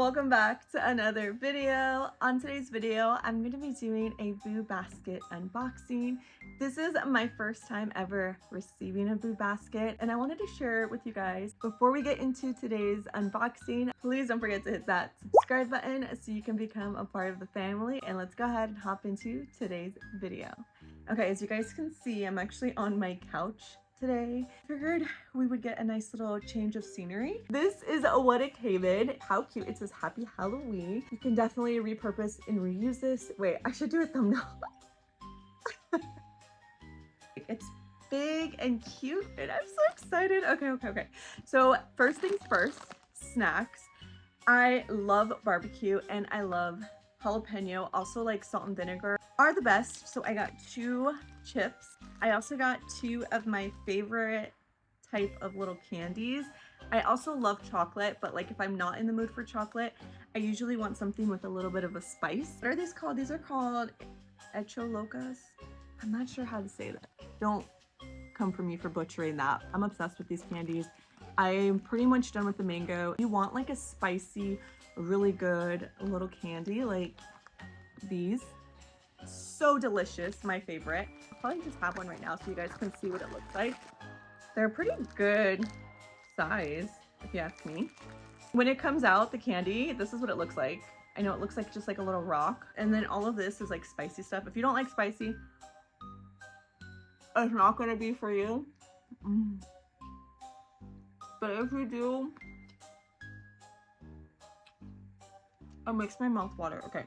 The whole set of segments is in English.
Welcome back to another video. On today's video, I'm going to be doing a Boo Basket unboxing. This is my first time ever receiving a Boo Basket, and I wanted to share it with you guys. Before we get into today's unboxing, please don't forget to hit that subscribe button so you can become a part of the family, and let's go ahead and hop into today's video. Okay, as you guys can see, I'm actually on my couch today. Figured we would get a nice little change of scenery. This is what it came in. How cute. It says Happy Halloween. You can definitely repurpose and reuse this. Wait, I should do a thumbnail. It's big and cute and I'm so excited. Okay. So first things first, snacks. I love barbecue and I love jalapeno, also like salt and vinegar are the best. So I got 2 chips. I also got 2 of my favorite type of little candies. I also love chocolate, but like if I'm not in the mood for chocolate, I usually want something with a little bit of a spice. What are these called? These are called Hecho Locas. I'm not sure how to say that. Don't come for me for butchering that. I'm obsessed with these candies. I'm pretty much done with the mango. You want like a spicy, really good little candy like these. So delicious, my favorite. I'll probably just have one right now so you guys can see what it looks like. They're pretty good size, if you ask me. When it comes out, the candy, this is what it looks like. I know it looks like just like a little rock. And then all of this is like spicy stuff. If you don't like spicy, it's not gonna be for you. But if you do, it makes my mouth water. Okay.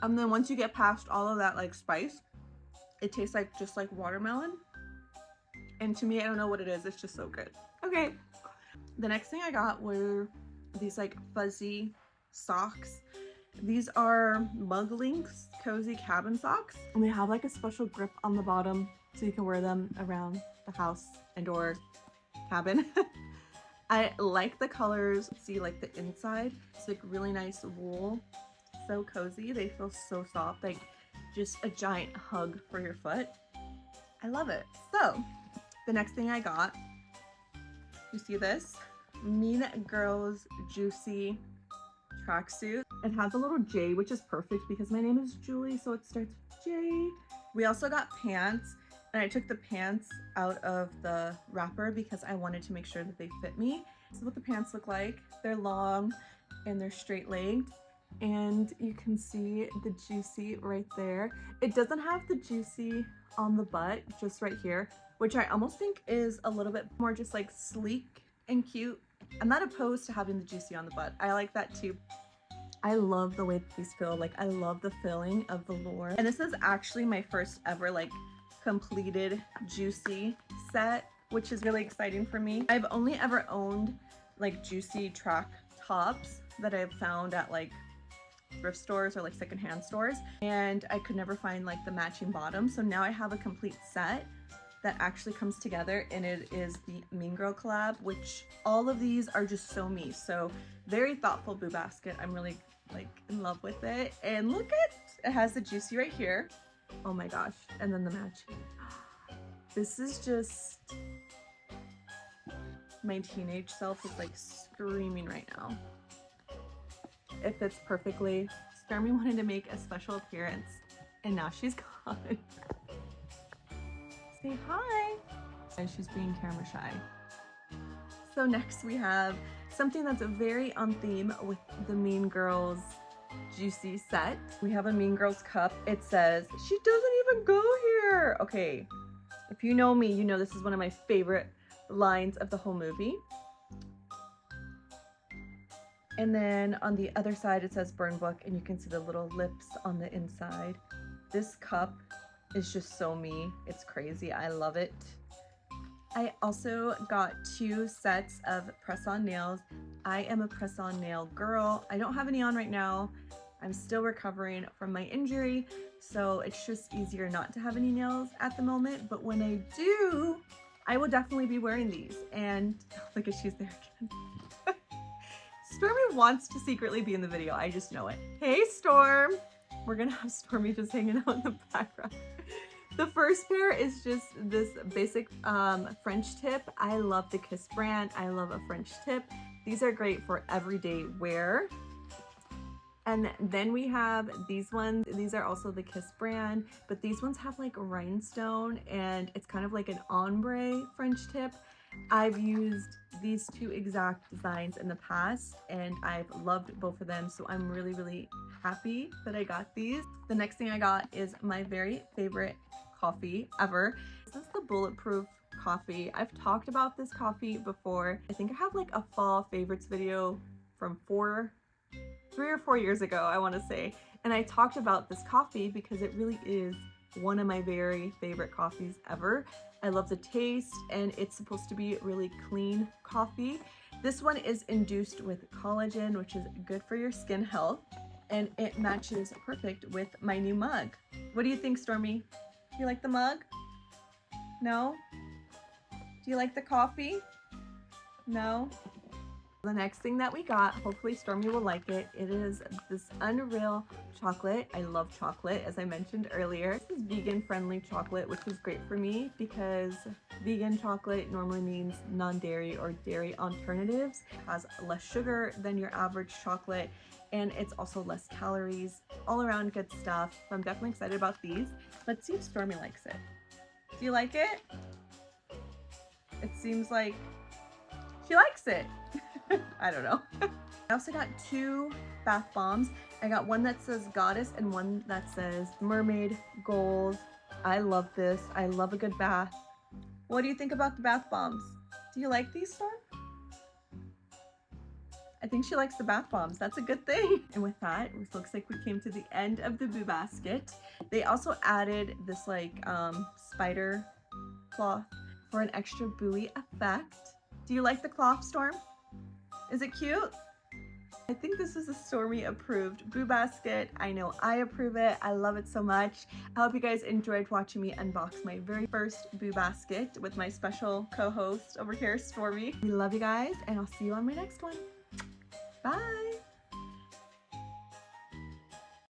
And then once you get past all of that like spice, it tastes like just like watermelon. And to me, I don't know what it is. It's just so good. Okay. The next thing I got were these like fuzzy socks. These are Mug Links Cozy Cabin socks. And they have like a special grip on the bottom so you can wear them around the house and or cabin. I like the colors. See like the inside. It's like really nice wool. So cozy. They feel so soft, like just a giant hug for your foot. I love it. So the next thing I got, you see this Mean Girls Juicy tracksuit. It has a little J, which is perfect because my name is Julie, so it starts with J. We also got pants, and I took the pants out of the wrapper because I wanted to make sure that they fit me. This is what the pants look like. They're long and they're straight-legged. And you can see the Juicy right there. It doesn't have the Juicy on the butt, just right here, which I almost think is a little bit more just like sleek and cute. I'm not opposed to having the Juicy on the butt. I like that too. I love the way that these feel. Like I love the filling of the velour. And this is actually my first ever like completed Juicy set, which is really exciting for me. I've only ever owned like Juicy track tops that I've found at like thrift stores or like secondhand stores, and I could never find like the matching bottom. So now I have a complete set that actually comes together, and it is the Mean Girl collab, which all of these are just so me. So very thoughtful Boo Basket. I'm really like in love with it. And look at it, has the Juicy right here. Oh my gosh. And then the matching. This is just, my teenage self is like screaming right now. It fits perfectly. Stormy wanted to make a special appearance and now she's gone. Say hi. And she's being camera shy. So next we have something that's very on theme with the Mean Girls Juicy set. We have a Mean Girls cup. It says, "She doesn't even go here." Okay, if you know me, you know this is one of my favorite lines of the whole movie. And then on the other side, it says Burn Book, and you can see the little lips on the inside. This cup is just so me. It's crazy. I love it. I also got 2 sets of press-on nails. I am a press-on nail girl. I don't have any on right now. I'm still recovering from my injury, so it's just easier not to have any nails at the moment. But when I do, I will definitely be wearing these. And look at she's there again. Stormy wants to secretly be in the video. I just know it. Hey, Storm. We're gonna have Stormy just hanging out in the background. The first pair is just this basic French tip. I love the Kiss brand. I love a French tip. These are great for everyday wear. And then we have these ones. These are also the Kiss brand, but these ones have like rhinestone and it's kind of like an ombre French tip. I've used these two exact designs in the past and I've loved both of them, so I'm really happy that I got these. The next thing I got is my very favorite coffee ever. This is the Bulletproof coffee. I've talked about this coffee before. I think I have like a fall favorites video from 3 or 4 years ago, I want to say, and I talked about this coffee because it really is one of my very favorite coffees ever. I love the taste and it's supposed to be really clean coffee. This one is induced with collagen, which is good for your skin health, and it matches perfect with my new mug. What do you think, Stormy? Do you like the mug? No? Do you like the coffee? No? The next thing that we got, hopefully Stormy will like it, it is this Unreal chocolate. I love chocolate, as I mentioned earlier. This is vegan friendly chocolate, which is great for me because vegan chocolate normally means non-dairy or dairy alternatives. It has less sugar than your average chocolate and it's also less calories. All around good stuff. So I'm definitely excited about these. Let's see if Stormy likes it. Do you like it? It seems like she likes it. I don't know. I also got 2 bath bombs. I got one that says Goddess and one that says Mermaid Gold. I love this. I love a good bath. What do you think about the bath bombs? Do you like these, Storm? I think she likes the bath bombs. That's a good thing. And with that, it looks like we came to the end of the Boo Basket. They also added this like spider cloth for an extra buoy effect. Do you like the cloth, Storm? Is it cute? I think this is a Stormy approved Boo Basket. I know I approve it. I love it so much. I hope you guys enjoyed watching me unbox my very first Boo Basket with my special co-host over here, Stormy. We love you guys and I'll see you on my next one. Bye.